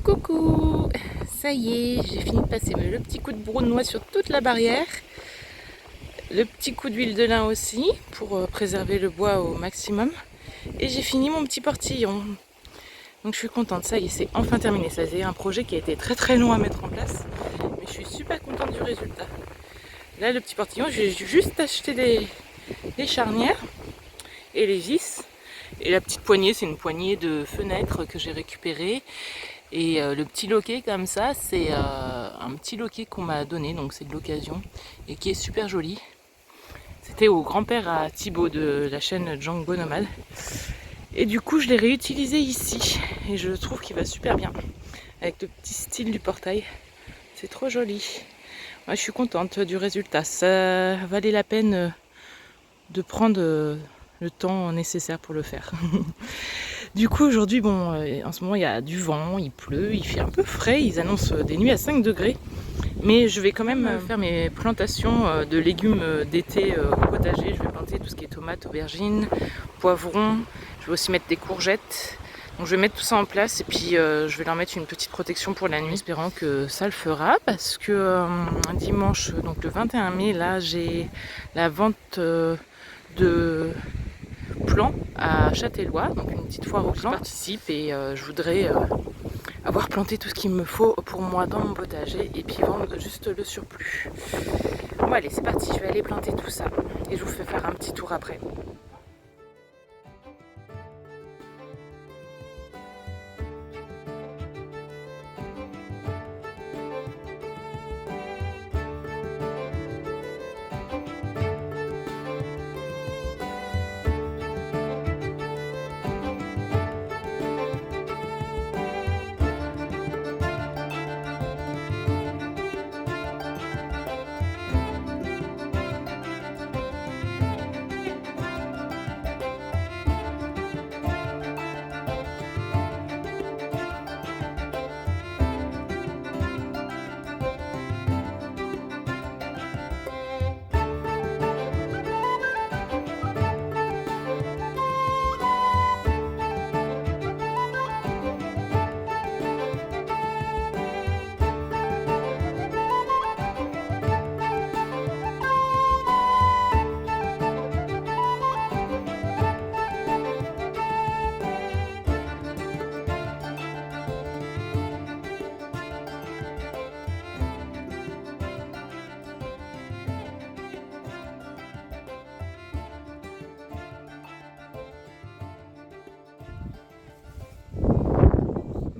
Coucou, ça y est, j'ai fini de passer le petit coup de broue-de-noix sur toute la barrière, le petit coup d'huile de lin aussi pour préserver le bois au maximum, et j'ai fini mon petit portillon. Donc je suis contente, ça y est, c'est enfin terminé. Ça c'est un projet qui a été très long à mettre en place, mais je suis super contente du résultat. Là le petit portillon, j'ai juste acheté les charnières et les vis, et la petite poignée, c'est une poignée de fenêtres que j'ai récupérée. Et le petit loquet comme ça, c'est un petit loquet qu'on m'a donné, donc c'est de l'occasion, et qui est super joli. C'était au grand-père à Thibaut de la chaîne Django Nomade. Et du coup je l'ai réutilisé ici, et je trouve qu'il va super bien, avec le petit style du portail. C'est trop joli. Moi je suis contente du résultat, ça valait la peine de prendre le temps nécessaire pour le faire. Du coup aujourd'hui, bon, en ce moment il y a du vent, il pleut, il fait un peu frais, ils annoncent des nuits à 5 degrés. Mais je vais quand même faire mes plantations de légumes d'été au potager. Je vais planter tout ce qui est tomates, aubergines, poivrons. Je vais aussi mettre des courgettes. Donc je vais mettre tout ça en place et puis je vais leur mettre une petite protection pour la nuit, espérant que ça le fera, parce que dimanche, donc le 21 mai, là j'ai la vente de plants à Châtellois, donc une petite foire aux plants. Je participe et je voudrais avoir planté tout ce qu'il me faut pour moi dans mon potager et puis vendre juste le surplus. Bon allez, c'est parti, je vais aller planter tout ça et je vous fais faire un petit tour après.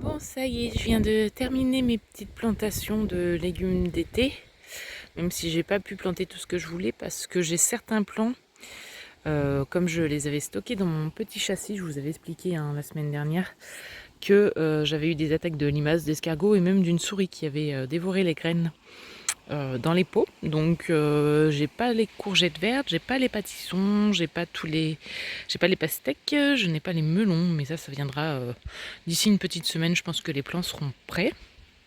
Bon, ça y est, je viens de terminer mes petites plantations de légumes d'été, même si j'ai pas pu planter tout ce que je voulais parce que j'ai certains plants, comme je les avais stockés dans mon petit châssis, je vous avais expliqué la semaine dernière que j'avais eu des attaques de limaces, d'escargots et même d'une souris qui avait dévoré les graines dans les pots. Donc j'ai pas les courgettes vertes, j'ai pas les pâtissons, j'ai pas les pastèques, je n'ai pas les melons, mais ça viendra d'ici une petite semaine. Je pense que les plants seront prêts,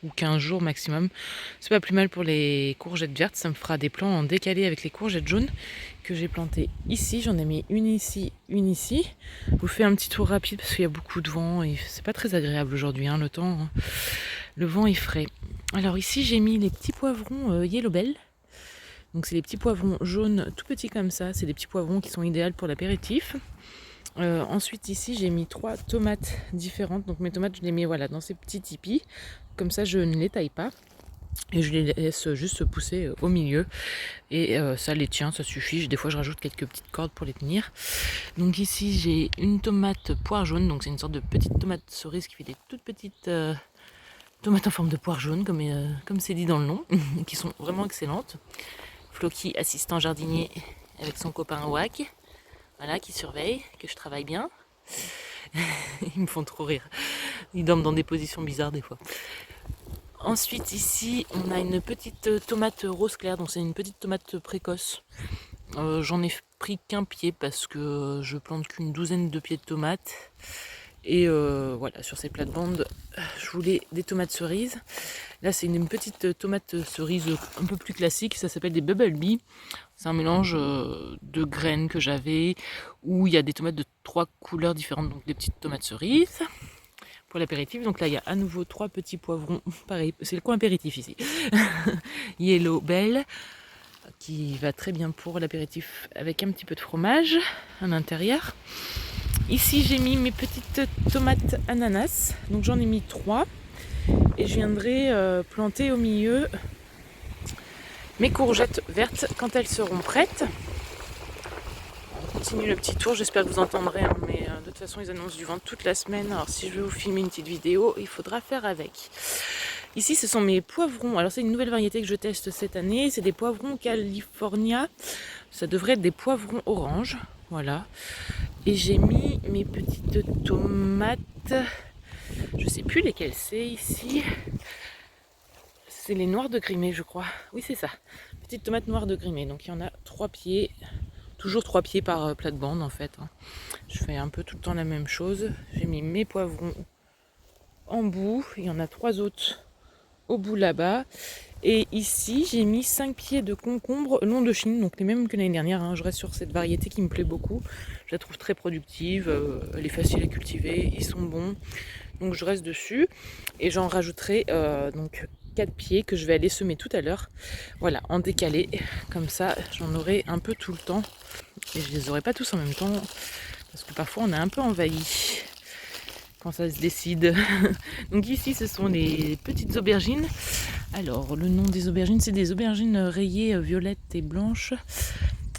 ou 15 jours maximum. C'est pas plus mal pour les courgettes vertes, ça me fera des plants en décalé avec les courgettes jaunes que j'ai plantées ici. J'en ai mis une ici, une ici. Je vous fais un petit tour rapide parce qu'il y a beaucoup de vent et c'est pas très agréable aujourd'hui, le temps. Le vent est frais. Alors ici j'ai mis les petits poivrons Yellow Bell. Donc c'est les petits poivrons jaunes tout petits comme ça. C'est des petits poivrons qui sont idéaux pour l'apéritif. Ensuite ici j'ai mis 3 tomates différentes. Donc mes tomates je les mets dans ces petits tipis. Comme ça je ne les taille pas. Et je les laisse juste se pousser au milieu. Et ça les tient, ça suffit. Des fois je rajoute quelques petites cordes pour les tenir. Donc ici j'ai une tomate poire jaune. Donc c'est une sorte de petite tomate cerise qui fait des toutes petites tomates en forme de poire jaune, comme c'est dit dans le nom, qui sont vraiment excellentes. Floki, assistant jardinier avec son copain Wack, qui surveille que je travaille bien. Ils me font trop rire. Ils dorment dans des positions bizarres des fois. Ensuite ici on a une petite tomate rose clair, donc c'est une petite tomate précoce. J'en ai pris qu'un pied parce que je plante qu'une douzaine de pieds de tomates. Et sur ces plates-bandes, je voulais des tomates cerises. Là, c'est une petite tomate cerise un peu plus classique. Ça s'appelle des Bumblebee. C'est un mélange de graines que j'avais, où il y a des tomates de 3 couleurs différentes, donc des petites tomates cerises. pour l'apéritif. Donc là, il y a à nouveau 3 petits poivrons. Pareil, c'est le coin apéritif ici. Yellow Bell, qui va très bien pour l'apéritif avec un petit peu de fromage à l'intérieur. Ici, j'ai mis mes petites tomates ananas. Donc j'en ai mis 3. Et je viendrai planter au milieu mes courgettes vertes quand elles seront prêtes. On continue le petit tour, j'espère que vous entendrez, hein, mais de toute façon ils annoncent du vent toute la semaine. Alors si je veux vous filmer une petite vidéo, il faudra faire avec. Ici ce sont mes poivrons, alors c'est une nouvelle variété que je teste cette année, c'est des poivrons California. Ça devrait être des poivrons orange, voilà. Et j'ai mis mes petites tomates, je sais plus lesquelles c'est ici. C'est les noirs de Grimée, je crois. Oui, c'est ça. Petite tomate noire de Grimée. Donc, il y en a 3 pieds. Toujours 3 pieds par plate-bande, en fait. Je fais un peu tout le temps la même chose. J'ai mis mes poivrons en bout. Il y en a 3 autres au bout là-bas. Et ici, j'ai mis 5 pieds de concombre long de Chine. Donc, les mêmes que l'année dernière. Hein. Je reste sur cette variété qui me plaît beaucoup. Je la trouve très productive. Elle est facile à cultiver. Ils sont bons. Donc, je reste dessus. Et j'en rajouterai donc 4 pieds que je vais aller semer tout à l'heure. Voilà, en décalé. Comme ça, j'en aurai un peu tout le temps. Et je les aurai pas tous en même temps. Parce que parfois, on est un peu envahi quand ça se décide. Donc ici, ce sont les petites aubergines. Alors, le nom des aubergines, c'est des aubergines rayées violettes et blanches.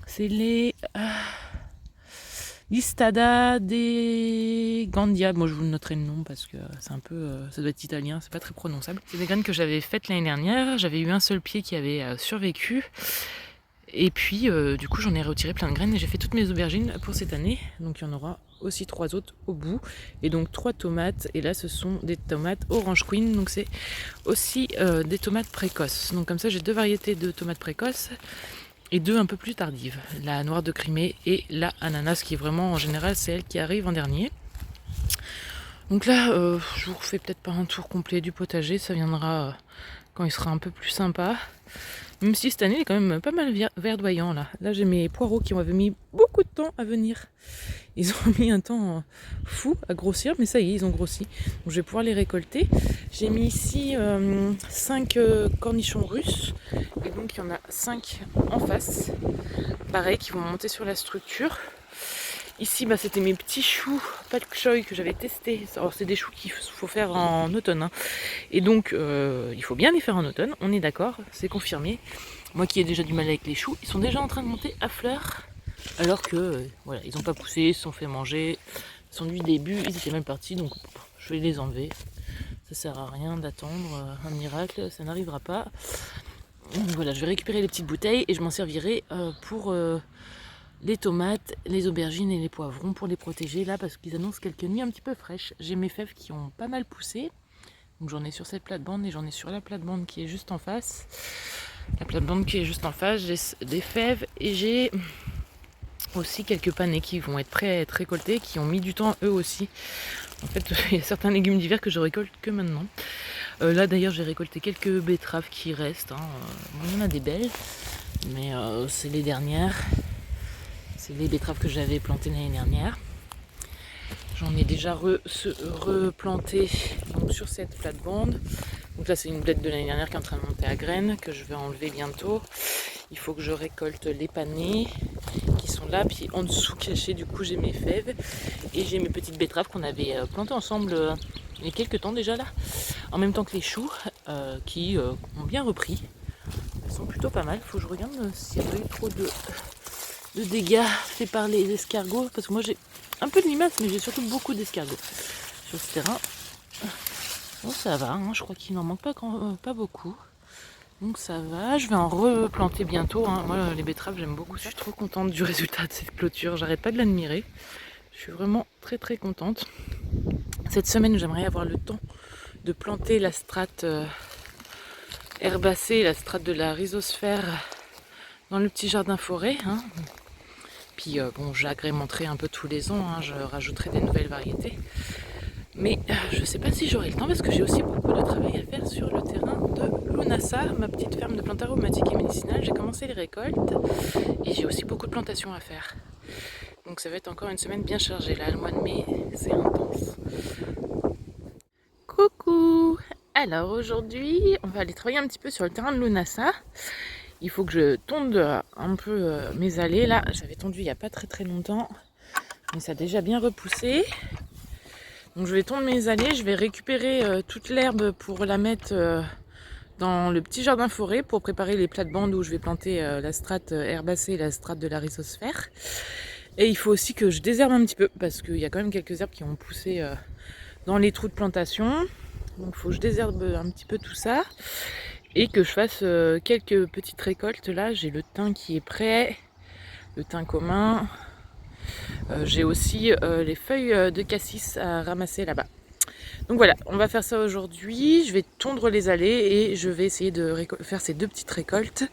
C'est les... Listada de Gandia, moi je vous noterai le nom parce que c'est un peu, ça doit être italien, c'est pas très prononçable. C'est des graines que j'avais faites l'année dernière, j'avais eu un seul pied qui avait survécu. Et puis du coup j'en ai retiré plein de graines et j'ai fait toutes mes aubergines pour cette année. Donc il y en aura aussi 3 autres au bout. Et donc 3 tomates, et là ce sont des tomates Orange Queen, donc c'est aussi des tomates précoces. Donc comme ça j'ai 2 variétés de tomates précoces. Et 2 un peu plus tardives, la noire de Crimée et la ananas qui est vraiment en général c'est elle qui arrive en dernier. Donc là je vous refais peut-être pas un tour complet du potager, ça viendra quand il sera un peu plus sympa. Même si cette année il est quand même pas mal verdoyant là. Là j'ai mes poireaux qui avaient mis beaucoup de temps à venir. Ils ont mis un temps fou à grossir, mais ça y est, ils ont grossi. Donc je vais pouvoir les récolter. J'ai mis ici 5 cornichons russes. Et donc il y en a 5 en face. Pareil, qui vont monter sur la structure. Ici, bah, c'était mes petits choux pak choy que j'avais testés. Alors c'est des choux qu'il faut faire en automne. Hein. Et donc il faut bien les faire en automne, on est d'accord, c'est confirmé. Moi qui ai déjà du mal avec les choux, ils sont déjà en train de monter à fleurs. Alors que, voilà, ils n'ont pas poussé, ils se sont fait manger, ils sont du début, ils étaient mal partis, donc je vais les enlever. Ça sert à rien d'attendre un miracle, ça n'arrivera pas. Donc voilà, je vais récupérer les petites bouteilles et je m'en servirai pour les tomates, les aubergines et les poivrons pour les protéger là parce qu'ils annoncent quelques nuits un petit peu fraîches. J'ai mes fèves qui ont pas mal poussé, donc j'en ai sur cette plate-bande et j'en ai sur la plate-bande qui est juste en face. La plate-bande qui est juste en face, j'ai des fèves et j'ai aussi quelques panais qui vont être prêts à être récoltés, qui ont mis du temps eux aussi. En fait, il y a certains légumes d'hiver que je récolte que maintenant. Là d'ailleurs, j'ai récolté quelques betteraves qui restent. Hein. Bon, il y en a des belles, mais c'est les dernières. C'est les betteraves que j'avais plantées l'année dernière. J'en ai déjà replanté donc, sur cette plate-bande. Donc là, c'est une blette de l'année dernière qui est en train de monter à graines, que je vais enlever bientôt. Il faut que je récolte les panais qui sont là, puis en dessous cachés, du coup j'ai mes fèves et j'ai mes petites betteraves qu'on avait plantées ensemble il y a quelques temps déjà là, en même temps que les choux qui ont bien repris. Elles sont plutôt pas mal. Faut que je regarde s'il n'y a pas eu trop de dégâts faits par les escargots, parce que moi j'ai un peu de limaces, mais j'ai surtout beaucoup d'escargots sur ce terrain. Bon, ça va, hein, je crois qu'il n'en manque pas beaucoup. Donc ça va, je vais en replanter bientôt. Hein. Moi, les betteraves, j'aime beaucoup. Je suis trop contente du résultat de cette clôture. J'arrête pas de l'admirer. Je suis vraiment très très contente. Cette semaine, j'aimerais avoir le temps de planter la strate herbacée, la strate de la rhizosphère dans le petit jardin forêt. Hein. Puis bon, j'agrémenterai un peu tous les ans. Hein. Je rajouterai des nouvelles variétés. Mais je ne sais pas si j'aurai le temps parce que j'ai aussi beaucoup de travail à faire sur le terrain de Lunasa, ma petite ferme de plantes aromatiques et médicinales. J'ai commencé les récoltes et j'ai aussi beaucoup de plantations à faire. Donc ça va être encore une semaine bien chargée là, le mois de mai, c'est intense. Alors aujourd'hui, on va aller travailler un petit peu sur le terrain de Lunasa. Il faut que je tonde un peu mes allées. Là, j'avais tondu il n'y a pas très longtemps, mais ça a déjà bien repoussé. Donc je vais tondre mes allées, je vais récupérer toute l'herbe pour la mettre dans le petit jardin forêt pour préparer les plates-bandes où je vais planter la strate herbacée et la strate de la rhizosphère. Et il faut aussi que je désherbe un petit peu parce qu'il y a quand même quelques herbes qui ont poussé dans les trous de plantation. Donc il faut que je désherbe un petit peu tout ça et que je fasse quelques petites récoltes. Là j'ai le thym qui est prêt, le thym commun. J'ai aussi les feuilles de cassis à ramasser là-bas. Donc voilà, on va faire ça aujourd'hui. Je vais tondre les allées et je vais essayer de faire ces deux petites récoltes.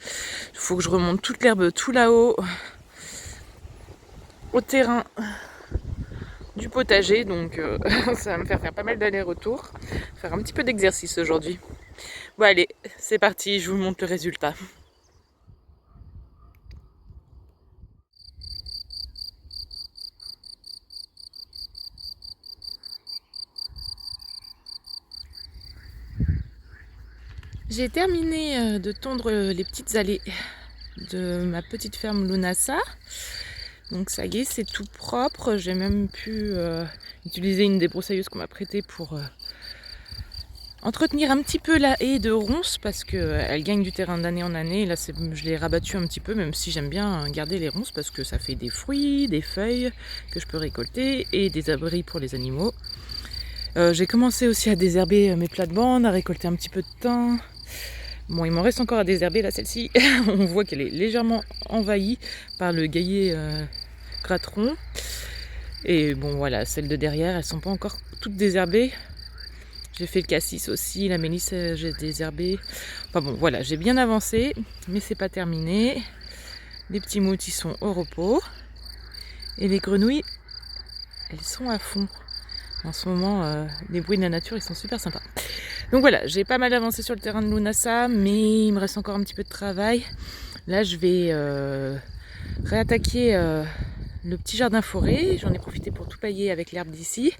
Il faut que je remonte toute l'herbe tout là-haut au terrain du potager, donc ça va me faire pas mal d'allers-retours, faire un petit peu d'exercice aujourd'hui. Bon allez, c'est parti, je vous montre le résultat. J'ai terminé de tondre les petites allées de ma petite ferme Lunasa. Donc ça y est, c'est tout propre. J'ai même pu utiliser une débroussailleuse qu'on m'a prêtée pour entretenir un petit peu la haie de ronces parce qu'elle gagne du terrain d'année en année. Là, je l'ai rabattu un petit peu, même si j'aime bien garder les ronces parce que ça fait des fruits, des feuilles que je peux récolter et des abris pour les animaux. J'ai commencé aussi à désherber mes plates-bandes, à récolter un petit peu de thym. Bon, il m'en reste encore à désherber là, celle-ci. On voit qu'elle est légèrement envahie par le gaillet gratteron. Et bon, voilà, celles de derrière, elles sont pas encore toutes désherbées. J'ai fait le cassis aussi, la mélisse, j'ai désherbé. Enfin bon, voilà, j'ai bien avancé, mais c'est pas terminé. Les petits moules, ils sont au repos. Et les grenouilles, elles sont à fond. En ce moment, les bruits de la nature, ils sont super sympas. Donc voilà, j'ai pas mal avancé sur le terrain de Lunasa, mais il me reste encore un petit peu de travail. Là, je vais réattaquer le petit jardin forêt. J'en ai profité pour tout pailler avec l'herbe d'ici.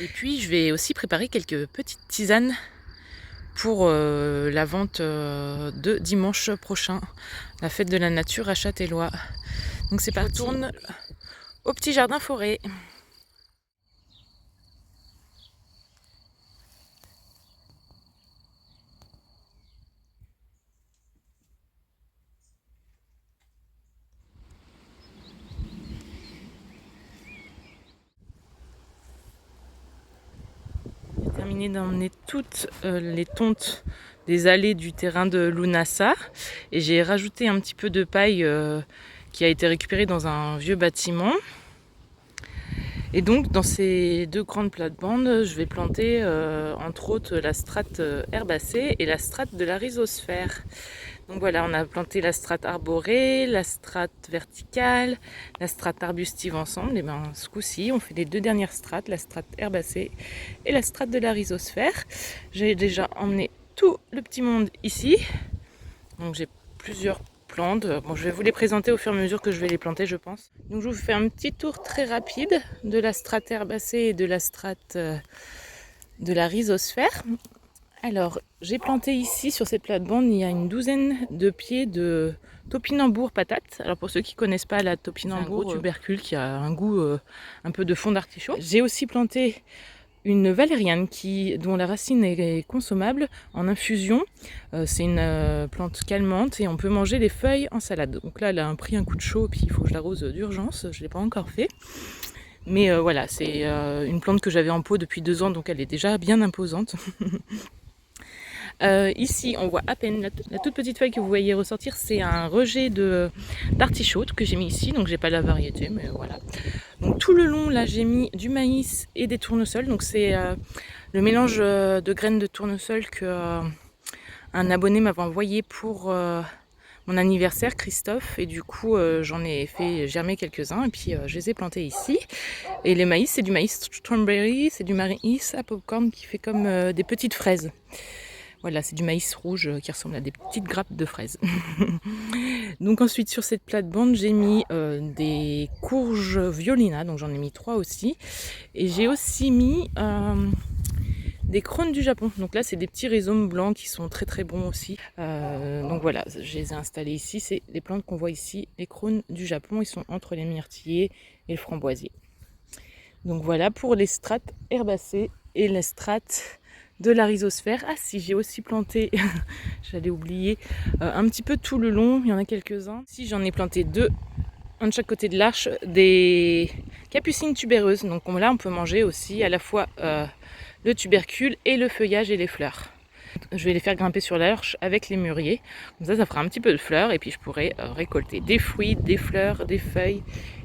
Et puis, je vais aussi préparer quelques petites tisanes pour la vente de dimanche prochain, la fête de la nature à Châtellois. Donc c'est parti, on retourne au petit jardin forêt. J'ai terminé d'emmener toutes les tontes des allées du terrain de Lunasa et j'ai rajouté un petit peu de paille qui a été récupérée dans un vieux bâtiment. Et donc dans ces deux grandes plates-bandes, je vais planter entre autres la strate herbacée et la strate de la rhizosphère. Donc voilà, on a planté la strate arborée, la strate verticale, la strate arbustive ensemble. Et bien ce coup-ci, on fait les deux dernières strates, la strate herbacée et la strate de la rhizosphère. J'ai déjà emmené tout le petit monde ici. Donc j'ai plusieurs plantes. Bon, je vais vous les présenter au fur et à mesure que je vais les planter, je pense. Donc je vous fais un petit tour très rapide de la strate herbacée et de la strate de la rhizosphère. Alors, j'ai planté ici, sur cette plate-bande, il y a une douzaine de pieds de topinambour patate. Alors pour ceux qui ne connaissent pas la topinambour, c'est un gros tubercule qui a un goût un peu de fond d'artichaut. J'ai aussi planté une valériane dont la racine est consommable en infusion. C'est une plante calmante et on peut manger les feuilles en salade. Donc là, elle a pris un coup de chaud et puis il faut que je l'arrose d'urgence. Je ne l'ai pas encore fait. Mais voilà, c'est une plante que j'avais en pot depuis 2 ans, donc elle est déjà bien imposante. Ici, on voit à peine la toute petite feuille que vous voyez ressortir, c'est un rejet d'artichaut que j'ai mis ici, donc j'ai pas la variété, mais voilà. Donc tout le long, là, j'ai mis du maïs et des tournesols, donc c'est le mélange de graines de tournesol que un abonné m'avait envoyé pour mon anniversaire, Christophe, et du coup j'en ai fait germer quelques-uns et puis je les ai plantés ici. Et les maïs, c'est du maïs strawberry, c'est du maïs à popcorn qui fait comme des petites fraises. Voilà, c'est du maïs rouge qui ressemble à des petites grappes de fraises. Donc ensuite sur cette plate-bande, j'ai mis des courges violina, donc j'en ai mis 3 aussi. Et j'ai aussi mis des crônes du Japon. Donc là, c'est des petits rhizomes blancs qui sont très très bons aussi. Donc voilà, je les ai installés ici. C'est les plantes qu'on voit ici, les crônes du Japon. Ils sont entre les myrtillers et le framboisier. Donc voilà pour les strates herbacées et les strates de la rhizosphère. Ah si, j'ai aussi planté, j'allais oublier, un petit peu tout le long. Il y en a quelques-uns. Si j'en ai planté 2. Un de chaque côté de l'arche, des capucines tubéreuses. Donc là, on peut manger aussi à la fois le tubercule et le feuillage et les fleurs. Je vais les faire grimper sur l'arche avec les mûriers. Comme ça fera un petit peu de fleurs et puis je pourrai récolter des fruits, des fleurs, des feuilles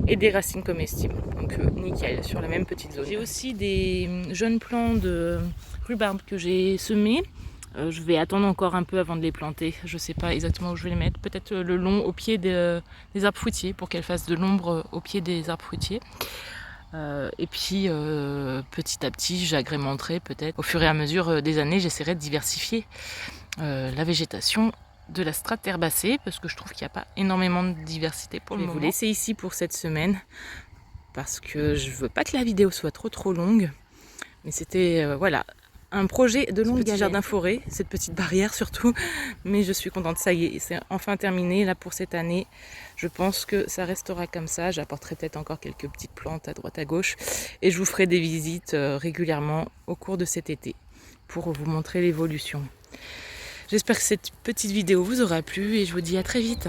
et des racines comestibles. Donc nickel, sur la même petite zone. J'ai aussi des jeunes plants de rhubarbe que j'ai semés. Je vais attendre encore un peu avant de les planter. Je ne sais pas exactement où je vais les mettre. Peut-être le long au pied des arbres fruitiers pour qu'elles fassent de l'ombre au pied des arbres fruitiers. Et puis petit à petit, j'agrémenterai peut-être. Au fur et à mesure des années, j'essaierai de diversifier la végétation de la strate herbacée parce que je trouve qu'il n'y a pas énormément de diversité pour le moment. Je vais vous laisser ici pour cette semaine parce que je ne veux pas que la vidéo soit trop longue. Mais c'était voilà, un projet de longue galère. Jardin forêt, cette petite barrière surtout, mais je suis contente, ça y est, c'est enfin terminé là pour cette année. Je pense que ça restera comme ça, j'apporterai peut-être encore quelques petites plantes à droite à gauche et je vous ferai des visites régulièrement au cours de cet été pour vous montrer l'évolution. J'espère que cette petite vidéo vous aura plu et je vous dis à très vite.